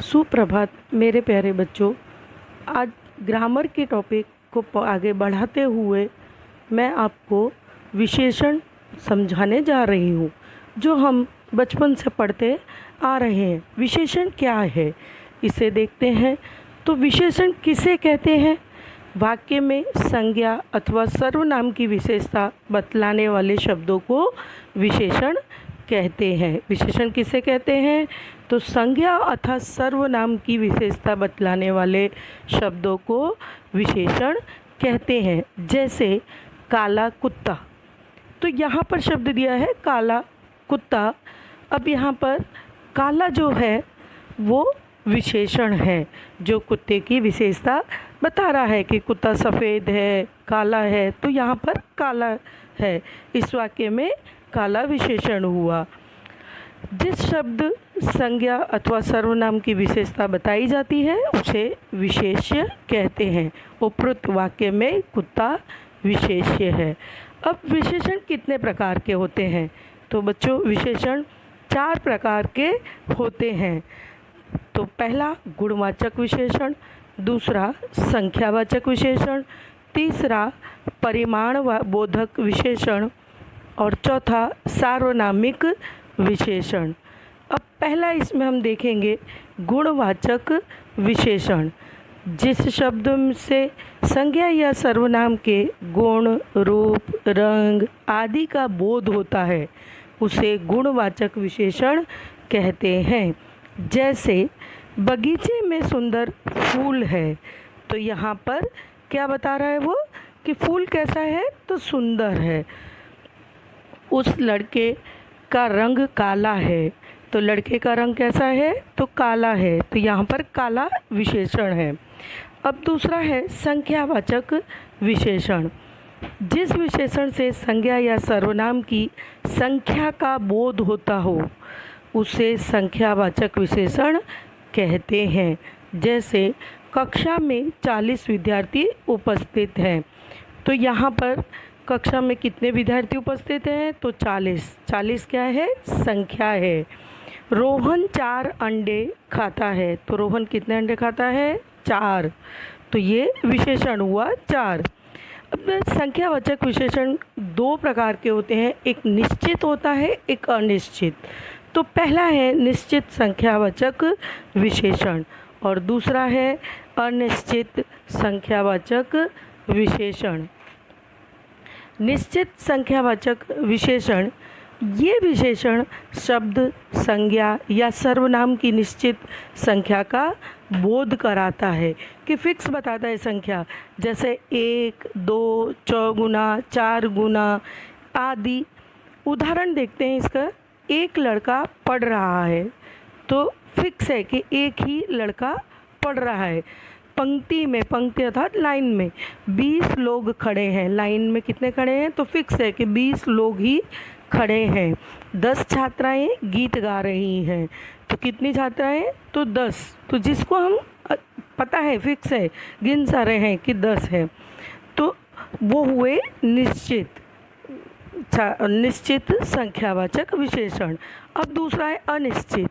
सुप्रभात मेरे प्यारे बच्चों। आज ग्रामर के टॉपिक को आगे बढ़ाते हुए मैं आपको विशेषण समझाने जा रही हूँ, जो हम बचपन से पढ़ते आ रहे हैं। विशेषण क्या है इसे देखते हैं। तो विशेषण किसे कहते हैं? वाक्य में संज्ञा अथवा सर्वनाम की विशेषता बतलाने वाले शब्दों को विशेषण कहते हैं। विशेषण किसे कहते हैं? तो संज्ञा अथवा सर्वनाम की विशेषता बतलाने वाले शब्दों को विशेषण कहते हैं। जैसे काला कुत्ता, तो यहाँ पर शब्द दिया है काला कुत्ता। अब यहाँ पर काला जो है वो विशेषण है, जो कुत्ते की विशेषता बता रहा है कि कुत्ता सफ़ेद है, काला है, तो यहाँ पर काला है। इस वाक्य में काला विशेषण हुआ। जिस शब्द संज्ञा अथवा सर्वनाम की विशेषता बताई जाती है उसे विशेष्य कहते हैं। उपरोक्त वाक्य में कुत्ता विशेष्य है। अब विशेषण कितने प्रकार के होते हैं? तो बच्चों, विशेषण 4 प्रकार के होते हैं। तो पहला गुणवाचक विशेषण, दूसरा संख्यावाचक विशेषण, तीसरा परिमाण बोधक विशेषण और चौथा सार्वनामिक विशेषण। अब पहला इसमें हम देखेंगे गुणवाचक विशेषण। जिस शब्द से संज्ञा या सर्वनाम के गुण, रूप, रंग आदि का बोध होता है उसे गुणवाचक विशेषण कहते हैं। जैसे बगीचे में सुंदर फूल है, तो यहाँ पर क्या बता रहा है वो कि फूल कैसा है? तो सुंदर है। उस लड़के का रंग काला है, तो लड़के का रंग कैसा है? तो काला है, तो यहाँ पर काला विशेषण है। अब दूसरा है संख्यावाचक विशेषण। जिस विशेषण से संज्ञा या सर्वनाम की संख्या का बोध होता हो उसे संख्यावाचक विशेषण कहते हैं। जैसे कक्षा में 40 विद्यार्थी उपस्थित हैं, तो यहाँ पर कक्षा में कितने विद्यार्थी उपस्थित हैं? तो 40 क्या है? संख्या है। रोहन 4 अंडे खाता है, तो रोहन कितने अंडे खाता है? 4, तो ये विशेषण हुआ 4। अब संख्यावाचक विशेषण 2 प्रकार के होते हैं, एक निश्चित होता है, एक अनिश्चित। तो पहला है निश्चित संख्यावाचक विशेषण और दूसरा है अनिश्चित संख्यावाचक विशेषण। निश्चित संख्यावाचक विशेषण, ये विशेषण शब्द, संज्ञा या सर्वनाम की निश्चित संख्या का बोध कराता है कि फिक्स बताता है संख्या। जैसे 1, 2, 4 गुना, 4 गुना आदि। उदाहरण देखते हैं इसका। एक लड़का पढ़ रहा है, तो फिक्स है कि एक ही लड़का पढ़ रहा है। पंक्ति में, पंक्ति अर्थात लाइन में 20 लोग खड़े हैं। लाइन में कितने खड़े हैं? तो फिक्स है कि 20 लोग ही खड़े हैं। 10 छात्राएं गीत गा रही हैं, तो कितनी छात्राएं? तो 10। तो जिसको हम पता है, फिक्स है, गिन सा रहे हैं कि 10 है, तो वो हुए निश्चित संख्यावाचक विशेषण। अब दूसरा है अनिश्चित,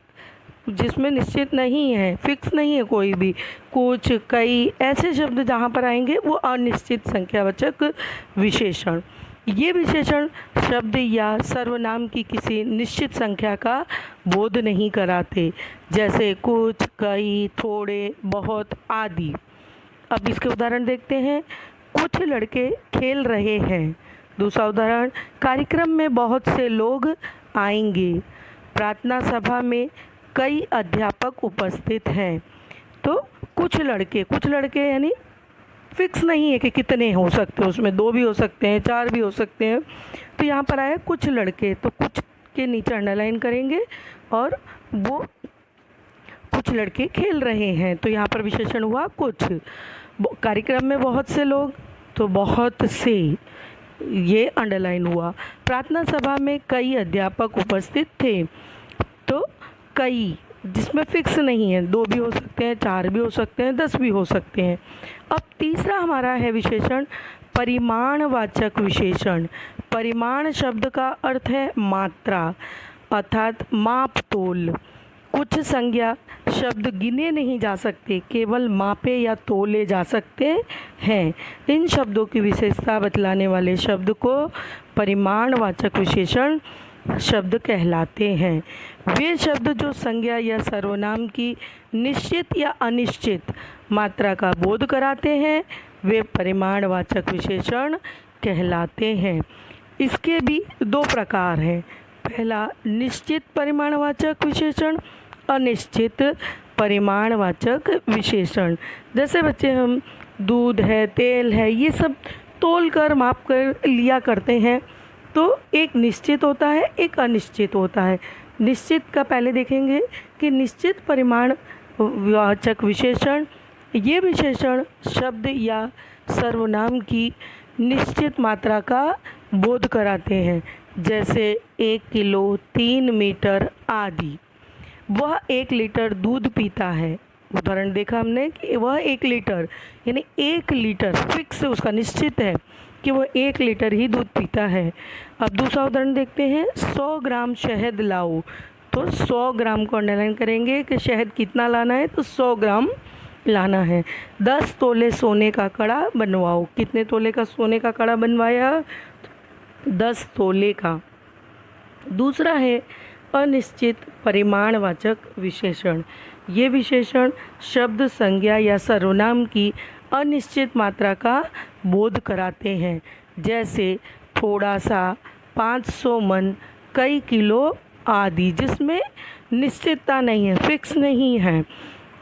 जिसमें निश्चित नहीं है, फिक्स नहीं है कोई भी, कुछ, कई, ऐसे शब्द जहाँ पर आएंगे वो अनिश्चित संख्यावाचक विशेषण। ये विशेषण शब्द या सर्वनाम की किसी निश्चित संख्या का बोध नहीं कराते, जैसे कुछ, कई, थोड़े, बहुत आदि। अब इसके उदाहरण देखते हैं। कुछ लड़के खेल रहे हैं। दूसरा उदाहरण, कार्यक्रम में बहुत से लोग आएंगे। प्रार्थना सभा में कई अध्यापक उपस्थित हैं। तो कुछ लड़के यानी फिक्स नहीं है कि कितने हो सकते हैं, उसमें 2 भी हो सकते हैं, 4 भी हो सकते हैं। तो यहाँ पर आया कुछ लड़के, तो कुछ के नीचे अंडरलाइन करेंगे और वो कुछ लड़के खेल रहे हैं, तो यहाँ पर विशेषण हुआ कुछ। कार्यक्रम में बहुत से लोग, तो बहुत से, ये अंडरलाइन हुआ। प्रार्थना सभा में कई अध्यापक उपस्थित थे, तो कई, जिसमें फिक्स नहीं है, 2 भी हो सकते हैं, 4 भी हो सकते हैं, 10 भी हो सकते हैं। अब तीसरा हमारा है विशेषण परिमाणवाचक विशेषण। परिमाण शब्द का अर्थ है मात्रा अर्थात माप तोल। कुछ संज्ञा शब्द गिने नहीं जा सकते, केवल मापे या तोले जा सकते हैं। इन शब्दों की विशेषता बतलाने वाले शब्द को परिमाणवाचक विशेषण शब्द कहलाते हैं। वे शब्द जो संज्ञा या सर्वनाम की निश्चित या अनिश्चित मात्रा का बोध कराते हैं वे परिमाणवाचक विशेषण कहलाते हैं। इसके भी दो प्रकार हैं। पहला निश्चित परिमाणवाचक विशेषण, अनिश्चित परिमाणवाचक विशेषण। जैसे बच्चे हम दूध है, तेल है, ये सब तोल कर माप कर लिया करते हैं, तो एक निश्चित होता है, एक अनिश्चित होता है। निश्चित का पहले देखेंगे कि निश्चित परिमाणवाचक विशेषण, ये विशेषण शब्द या सर्वनाम की निश्चित मात्रा का बोध कराते हैं। जैसे 1 किलो, 3 मीटर आदि। वह 1 लीटर दूध पीता है। उदाहरण देखा हमने कि वह 1 लीटर, यानी 1 लीटर फिक्स उसका निश्चित है कि वह 1 लीटर ही दूध पीता है। अब दूसरा उदाहरण देखते हैं, 100 ग्राम शहद लाओ। तो 100 ग्राम को अंडरलाइन करेंगे कि शहद कितना लाना है, तो 100 ग्राम लाना है। 10 तोले सोने का कड़ा बनवाओ। कितने तोले का सोने का कड़ा बनवाया? 10 तोले का। दूसरा है अनिश्चित परिमाणवाचक विशेषण। ये विशेषण शब्द, संज्ञा या सर्वनाम की अनिश्चित मात्रा का बोध कराते हैं। जैसे थोड़ा सा, 500 मन, कई किलो आदि, जिसमें निश्चितता नहीं है, फिक्स नहीं है।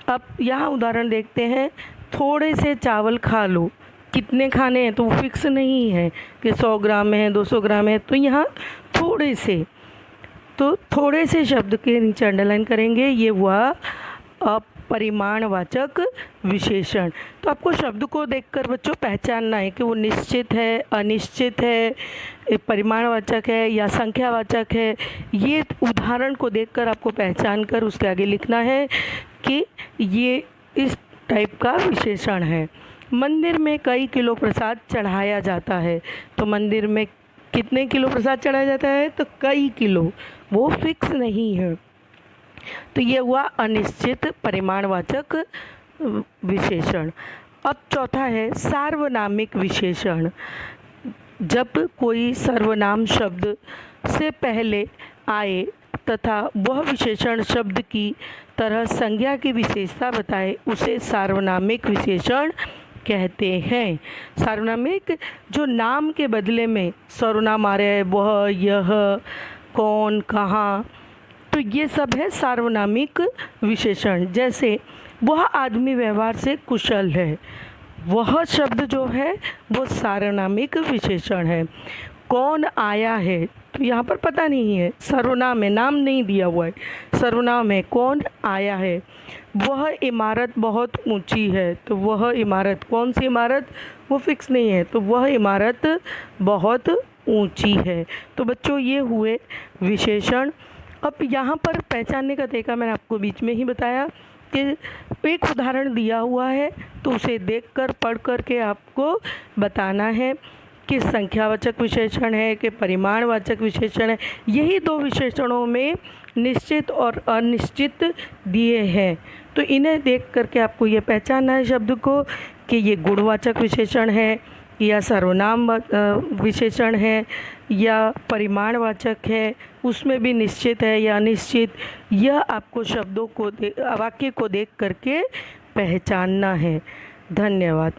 अब यहाँ उदाहरण देखते हैं, थोड़े से चावल खा लो। कितने खाने हैं तो वो फिक्स नहीं है कि 100 ग्राम है, 200 ग्राम है, तो यहाँ थोड़े से, तो थोड़े से शब्द के नीचे अंडरलाइन करेंगे, ये हुआ परिमाणवाचक विशेषण। तो आपको शब्द को देखकर बच्चों पहचानना है कि वो निश्चित है, अनिश्चित है, परिमाणवाचक है या संख्यावाचक है। ये उदाहरण को देखकर आपको पहचान कर उसके आगे लिखना है कि ये इस टाइप का विशेषण है। मंदिर में कई किलो प्रसाद चढ़ाया जाता है। तो मंदिर में कितने किलो प्रसाद चढ़ाया जाता है, तो कई किलो, वो फिक्स नहीं है। तो ये हुआ अनिश्चित परिमाणवाचक विशेषण। अब चौथा है सार्वनामिक विशेषण। जब कोई सर्वनाम शब्द से पहले आए तथा वह विशेषण शब्द की तरह संज्ञा की विशेषता बताए, उसे सार्वनामिक विशेषण कहते हैं। सार्वनामिक जो नाम के बदले में सर्वनाम आ रहा है, वह, यह, कौन, कहाँ, तो ये सब है सार्वनामिक विशेषण। जैसे वह आदमी व्यवहार से कुशल है, वह शब्द जो है वो सार्वनामिक विशेषण है। कौन आया है, तो यहाँ पर पता नहीं है, सर्वनाम है, नाम नहीं दिया हुआ है, सर्वनाम है, कौन आया है। वह इमारत बहुत ऊंची है, तो वह इमारत, कौन सी इमारत, वो फिक्स नहीं है, तो वह इमारत बहुत ऊंची है। तो बच्चों ये हुए विशेषण। अब यहाँ पर पहचानने का तरीका मैंने आपको बीच में ही बताया कि एक उदाहरण दिया हुआ है, तो उसे देखकर पढ़ कर के आपको बताना है कि संख्यावाचक विशेषण है कि परिमाणवाचक विशेषण है। यही दो विशेषणों में निश्चित और अनिश्चित दिए हैं, तो इन्हें देख करके आपको ये पहचानना है शब्द को कि ये गुणवाचक विशेषण है या सर्वनाम विशेषण है या परिमाणवाचक है, उसमें भी निश्चित है या अनिश्चित। यह आपको शब्दों को वाक्य को देख करके पहचानना है। धन्यवाद।